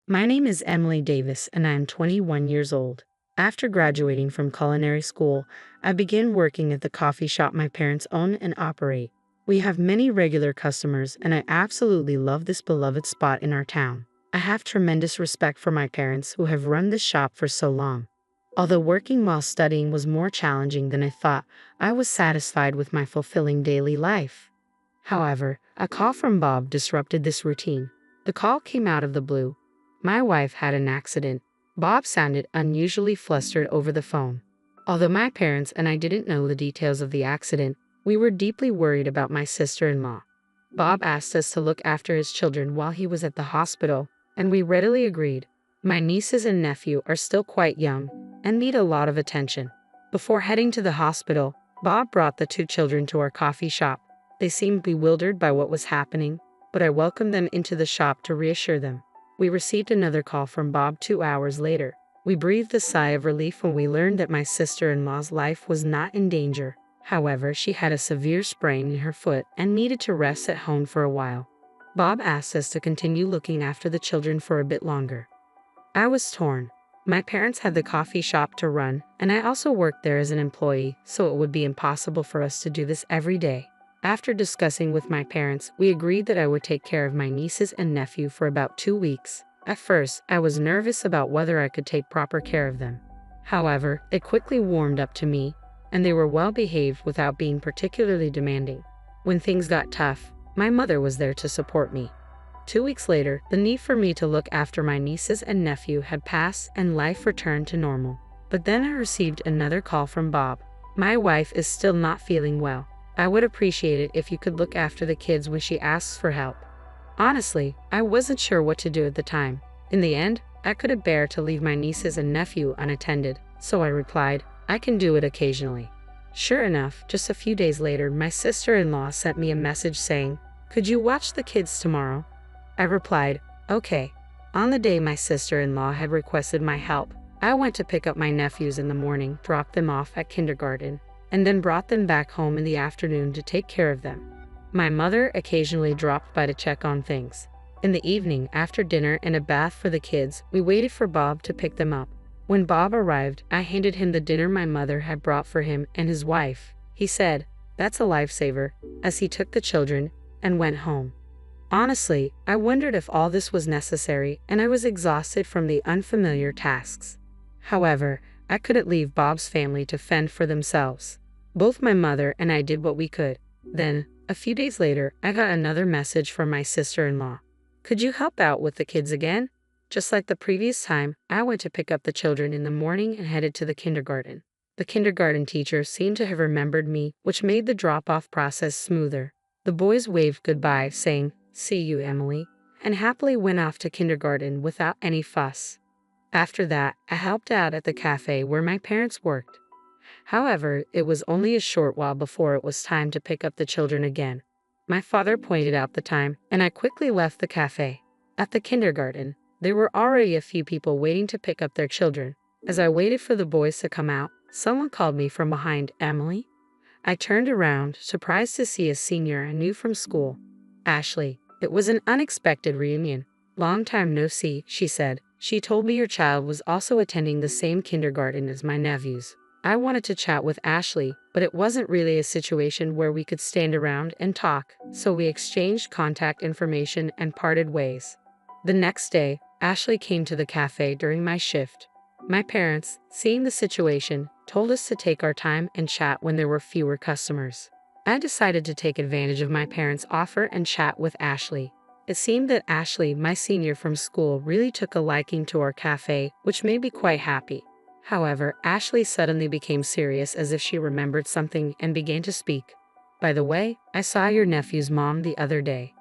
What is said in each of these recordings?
My name is Emily Davis, and I am 21 years old. After graduating from culinary school, I began working at the coffee shop my parents own and operate. We have many regular customers, and I absolutely love this beloved spot in our town. I have tremendous respect for my parents who have run this shop for so long. Although working while studying was more challenging than I thought, I was satisfied with my fulfilling daily life. However, a call from Bob disrupted this routine. The call came out of the blue. My wife had an accident. Bob sounded unusually flustered over the phone. Although my parents and I didn't know the details of the accident, we were deeply worried about my sister-in-law. Bob asked us to look after his children while he was at the hospital, and we readily agreed. My nieces and nephew are still quite young and need a lot of attention. Before heading to the hospital, Bob brought the two children to our coffee shop. They seemed bewildered by what was happening, but I welcomed them into the shop to reassure them. We received another call from Bob 2 hours later. We breathed a sigh of relief when we learned that my sister-in-law's life was not in danger. However, she had a severe sprain in her foot and needed to rest at home for a while. Bob asked us to continue looking after the children for a bit longer. I was torn. My parents had the coffee shop to run, and I also worked there as an employee, so it would be impossible for us to do this every day. After discussing with my parents, we agreed that I would take care of my nieces and nephew for about 2 weeks. At first, I was nervous about whether I could take proper care of them. However, it quickly warmed up to me, and they were well behaved without being particularly demanding. When things got tough, my mother was there to support me. 2 weeks later, the need for me to look after my nieces and nephew had passed and life returned to normal. But then I received another call from Bob. My wife is still not feeling well. I would appreciate it if you could look after the kids when she asks for help. Honestly, I wasn't sure what to do at the time. In the end, I couldn't bear to leave my nieces and nephew unattended, so I replied, I can do it occasionally. Sure enough, just a few days later, my sister-in-law sent me a message saying, could you watch the kids tomorrow? I replied, okay. On the day my sister-in-law had requested my help, I went to pick up my nephews in the morning, dropped them off at kindergarten, and then brought them back home in the afternoon to take care of them. My mother occasionally dropped by to check on things. In the evening, after dinner and a bath for the kids, we waited for Bob to pick them up. When Bob arrived, I handed him the dinner my mother had brought for him and his wife. He said, that's a lifesaver, as he took the children and went home. Honestly, I wondered if all this was necessary, and I was exhausted from the unfamiliar tasks. However, I couldn't leave Bob's family to fend for themselves. Both my mother and I did what we could. Then, a few days later, I got another message from my sister-in-law. Could you help out with the kids again? Just like the previous time, I went to pick up the children in the morning and headed to the kindergarten. The kindergarten teacher seemed to have remembered me, which made the drop-off process smoother. The boys waved goodbye, saying, see you, Emily, and happily went off to kindergarten without any fuss. After that, I helped out at the cafe where my parents worked. However, it was only a short while before it was time to pick up the children again. My father pointed out the time, and I quickly left the cafe. At the kindergarten, there were already a few people waiting to pick up their children. As I waited for the boys to come out, someone called me from behind, Emily? I turned around, surprised to see a senior I knew from school. Ashley. It was an unexpected reunion. Long time no see, she said. She told me your child was also attending the same kindergarten as my nephews. I wanted to chat with Ashley, but it wasn't really a situation where we could stand around and talk, so we exchanged contact information and parted ways. The next day, Ashley came to the cafe during my shift. My parents, seeing the situation, told us to take our time and chat when there were fewer customers. I decided to take advantage of my parents' offer and chat with Ashley. It seemed that Ashley, my senior from school, really took a liking to our cafe, which made me quite happy. However, Ashley suddenly became serious as if she remembered something and began to speak. By the way, I saw your nephew's mom the other day.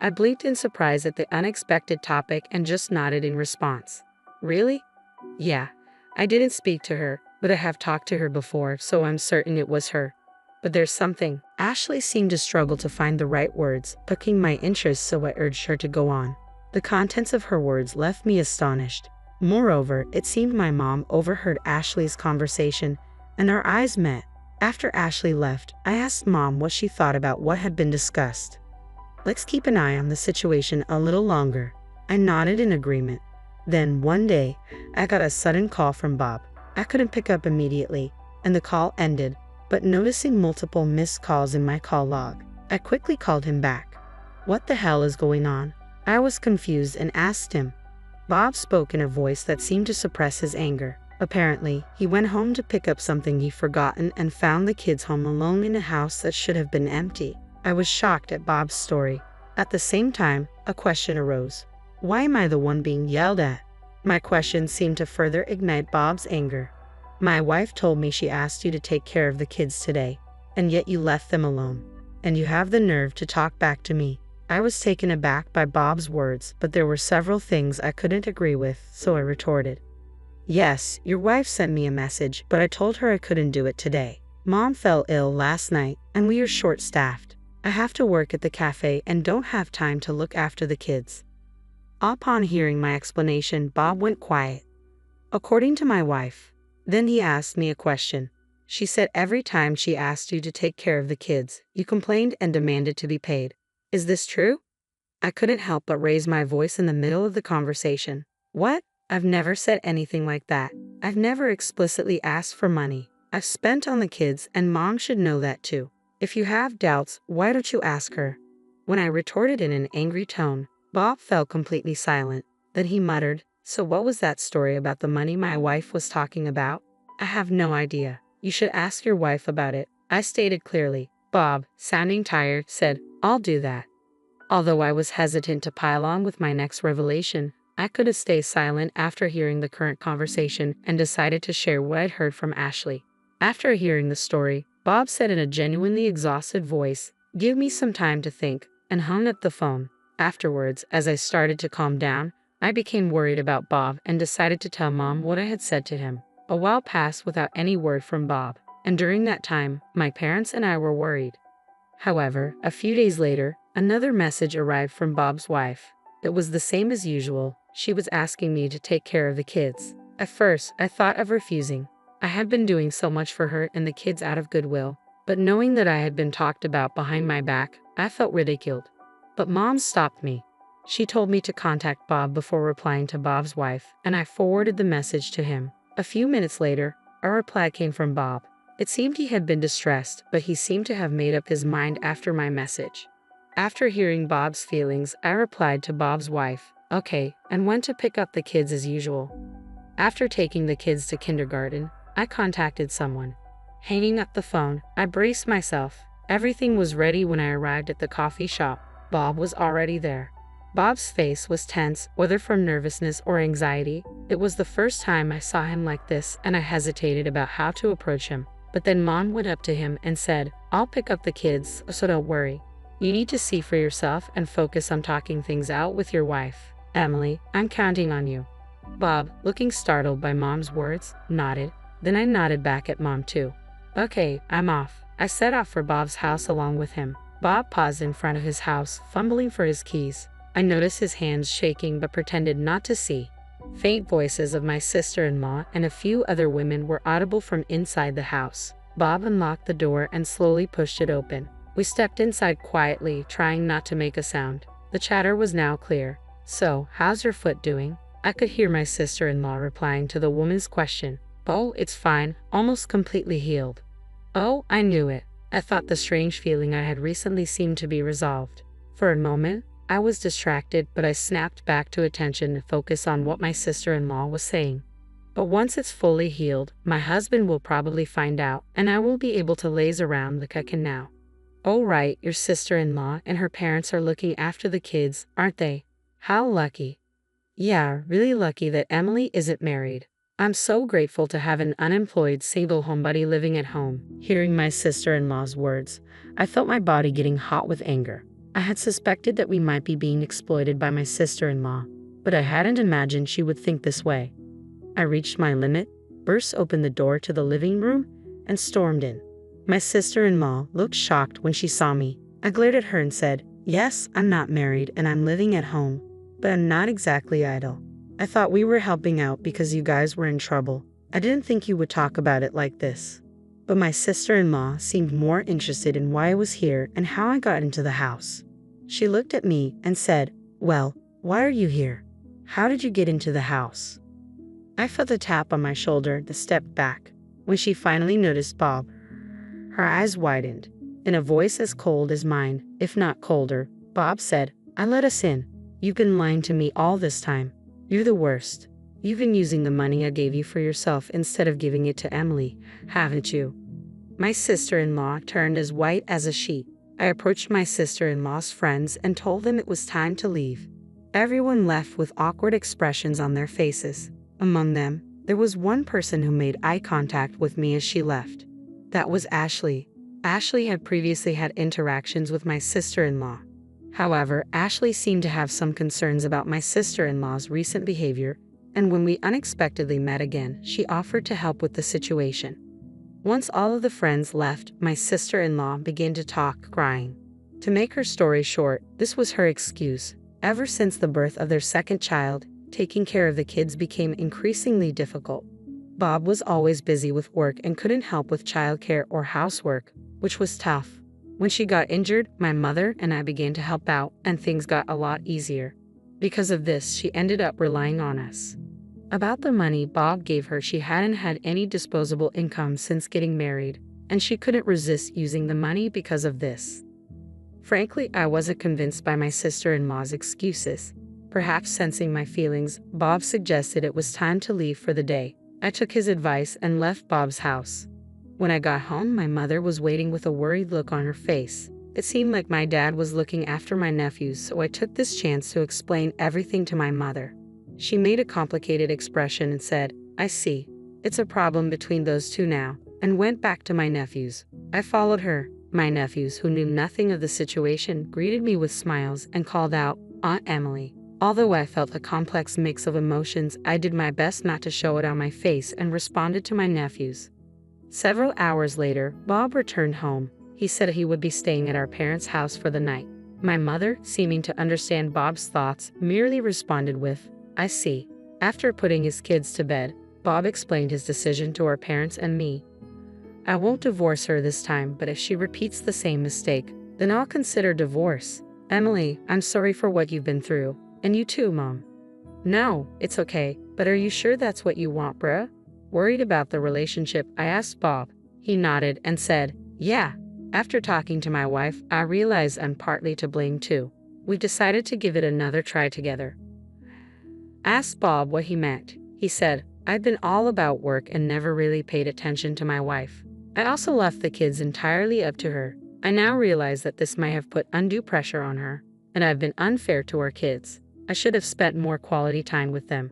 I blinked in surprise at the unexpected topic and just nodded in response. Really? Yeah. I didn't speak to her, but I have talked to her before, so I'm certain it was her. But there's something. Ashley seemed to struggle to find the right words, piquing my interest, so I urged her to go on. The contents of her words left me astonished. Moreover, it seemed my mom overheard Ashley's conversation, and our eyes met. After Ashley left, I asked Mom what she thought about what had been discussed. Let's keep an eye on the situation a little longer. I nodded in agreement. Then, one day, I got a sudden call from Bob. I couldn't pick up immediately, and the call ended, but noticing multiple missed calls in my call log, I quickly called him back. What the hell is going on? I was confused and asked him. Bob spoke in a voice that seemed to suppress his anger. Apparently, he went home to pick up something he'd forgotten and found the kids home alone in a house that should have been empty. I was shocked at Bob's story. At the same time, a question arose. Why am I the one being yelled at? My question seemed to further ignite Bob's anger. My wife told me she asked you to take care of the kids today, and yet you left them alone. And you have the nerve to talk back to me. I was taken aback by Bob's words, but there were several things I couldn't agree with, so I retorted. Yes, your wife sent me a message, but I told her I couldn't do it today. Mom fell ill last night, and we are short-staffed. I have to work at the cafe and don't have time to look after the kids. Upon hearing my explanation, Bob went quiet. According to my wife. Then he asked me a question. She said every time she asked you to take care of the kids, you complained and demanded to be paid. Is this true? I couldn't help but raise my voice in the middle of the conversation. What? I've never said anything like that. I've never explicitly asked for money. I've spent on the kids, and Mom should know that too. If you have doubts, why don't you ask her? When I retorted in an angry tone, Bob fell completely silent. Then he muttered, So what was that story about the money my wife was talking about? I have no idea. You should ask your wife about it. I stated clearly. Bob, sounding tired, said, I'll do that. Although I was hesitant to pile on with my next revelation, I couldn't stay silent after hearing the current conversation and decided to share what I'd heard from Ashley. After hearing the story, Bob said in a genuinely exhausted voice, Give me some time to think, and hung up the phone. Afterwards, as I started to calm down, I became worried about Bob and decided to tell Mom what I had said to him. A while passed without any word from Bob, and during that time, my parents and I were worried. However, a few days later, another message arrived from Bob's wife. It was the same as usual. She was asking me to take care of the kids. At first, I thought of refusing. I had been doing so much for her and the kids out of goodwill, but knowing that I had been talked about behind my back, I felt ridiculed. But Mom stopped me. She told me to contact Bob before replying to Bob's wife, and I forwarded the message to him. A few minutes later, a reply came from Bob. It seemed he had been distressed, but he seemed to have made up his mind after my message. After hearing Bob's feelings, I replied to Bob's wife, Okay, and went to pick up the kids as usual. After taking the kids to kindergarten, I contacted someone. Hanging up the phone, I braced myself. Everything was ready when I arrived at the coffee shop. Bob was already there. Bob's face was tense, whether from nervousness or anxiety. It was the first time I saw him like this, and I hesitated about how to approach him. But then Mom went up to him and said, I'll pick up the kids, so don't worry. You need to see for yourself and focus on talking things out with your wife. Emily, I'm counting on you. Bob, looking startled by Mom's words, nodded. Then I nodded back at Mom too. Okay, I'm off. I set off for Bob's house along with him. Bob paused in front of his house, fumbling for his keys. I noticed his hands shaking but pretended not to see. Faint voices of my sister-in-law and a few other women were audible from inside the house. Bob unlocked the door and slowly pushed it open. We stepped inside quietly, trying not to make a sound. The chatter was now clear. So, how's your foot doing? I could hear my sister-in-law replying to the woman's question. Oh, it's fine, almost completely healed. Oh, I knew it. I thought the strange feeling I had recently seemed to be resolved. For a moment, I was distracted, but I snapped back to attention to focus on what my sister-in-law was saying. But once it's fully healed, my husband will probably find out, and I will be able to laze around like I can now. Oh right, your sister-in-law and her parents are looking after the kids, aren't they? How lucky. Yeah, really lucky that Emily isn't married. I'm so grateful to have an unemployed single homebody living at home. Hearing my sister-in-law's words, I felt my body getting hot with anger. I had suspected that we might be being exploited by my sister-in-law, but I hadn't imagined she would think this way. I reached my limit, burst open the door to the living room, and stormed in. My sister-in-law looked shocked when she saw me. I glared at her and said, Yes, I'm not married and I'm living at home, but I'm not exactly idle. I thought we were helping out because you guys were in trouble. I didn't think you would talk about it like this. But my sister-in-law seemed more interested in why I was here and how I got into the house. She looked at me and said, Well, why are you here? How did you get into the house? I felt a tap on my shoulder to step back. When she finally noticed Bob, her eyes widened. In a voice as cold as mine, if not colder, Bob said, "I let us in. You've been lying to me all this time. You're the worst. You've been using the money I gave you for yourself instead of giving it to Emily, haven't you?" My sister-in-law turned as white as a sheet. I approached my sister-in-law's friends and told them it was time to leave. Everyone left with awkward expressions on their faces. Among them, there was one person who made eye contact with me as she left. That was Ashley. Ashley had previously had interactions with my sister-in-law. However, Ashley seemed to have some concerns about my sister-in-law's recent behavior, and when we unexpectedly met again, she offered to help with the situation. Once all of the friends left, my sister-in-law began to talk, crying. To make her story short, this was her excuse. Ever since the birth of their second child, taking care of the kids became increasingly difficult. Bob was always busy with work and couldn't help with childcare or housework, which was tough. When she got injured, my mother and I began to help out, and things got a lot easier. Because of this, she ended up relying on us. About the money Bob gave her, she hadn't had any disposable income since getting married, and she couldn't resist using the money because of this. Frankly, I wasn't convinced by my sister-in-law's excuses. Perhaps sensing my feelings, Bob suggested it was time to leave for the day. I took his advice and left Bob's house. When I got home, my mother was waiting with a worried look on her face. It seemed like my dad was looking after my nephews, so I took this chance to explain everything to my mother. She made a complicated expression and said, "I see. It's a problem between those two now," and went back to my nephews. I followed her. My nephews, who knew nothing of the situation, greeted me with smiles and called out, "Aunt Emily." Although I felt a complex mix of emotions, I did my best not to show it on my face and responded to my nephews. Several hours later, Bob returned home. He said he would be staying at our parents' house for the night. My mother, seeming to understand Bob's thoughts, merely responded with, "I see." After putting his kids to bed, Bob explained his decision to our parents and me. "I won't divorce her this time, but if she repeats the same mistake, then I'll consider divorce. Emily, I'm sorry for what you've been through. And you too, Mom." "No, it's okay, but are you sure that's what you want, bruh?" Worried about the relationship, I asked Bob. He nodded and said, "Yeah." After talking to my wife, I realized I'm partly to blame too. We decided to give it another try together. I asked Bob what he meant. He said, "I've been all about work and never really paid attention to my wife. I also left the kids entirely up to her. I now realize that this might have put undue pressure on her, and I've been unfair to our kids. I should have spent more quality time with them."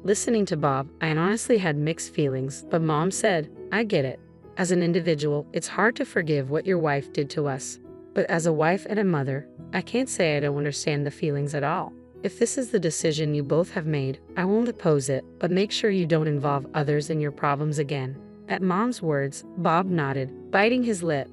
Listening to Bob, I honestly had mixed feelings, but Mom said, "I get it. As an individual, it's hard to forgive what your wife did to us. But as a wife and a mother, I can't say I don't understand the feelings at all. If this is the decision you both have made, I won't oppose it, but make sure you don't involve others in your problems again." At Mom's words, Bob nodded, biting his lip.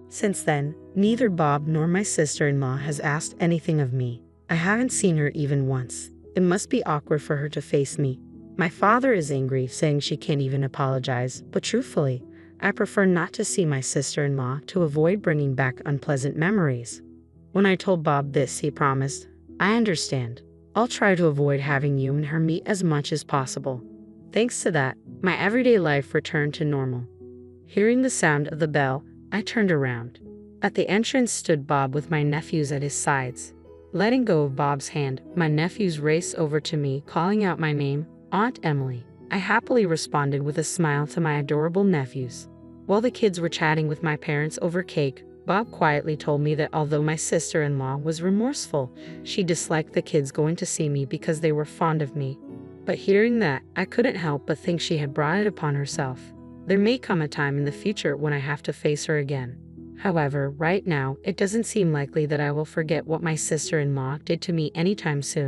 Since then, neither Bob nor my sister-in-law has asked anything of me. I haven't seen her even once. It must be awkward for her to face me. My father is angry, saying she can't even apologize, but truthfully, I prefer not to see my sister-in-law to avoid bringing back unpleasant memories. When I told Bob this, he promised, "I understand. I'll try to avoid having you and her meet as much as possible." Thanks to that, my everyday life returned to normal. Hearing the sound of the bell, I turned around. At the entrance stood Bob with my nephews at his sides. Letting go of Bob's hand, my nephews raced over to me, calling out my name, "Aunt Emily." I happily responded with a smile to my adorable nephews. While the kids were chatting with my parents over cake, Bob quietly told me that although my sister-in-law was remorseful, she disliked the kids going to see me because they were fond of me. But hearing that, I couldn't help but think she had brought it upon herself. There may come a time in the future when I have to face her again. However, right now, it doesn't seem likely that I will forget what my sister-in-law did to me anytime soon.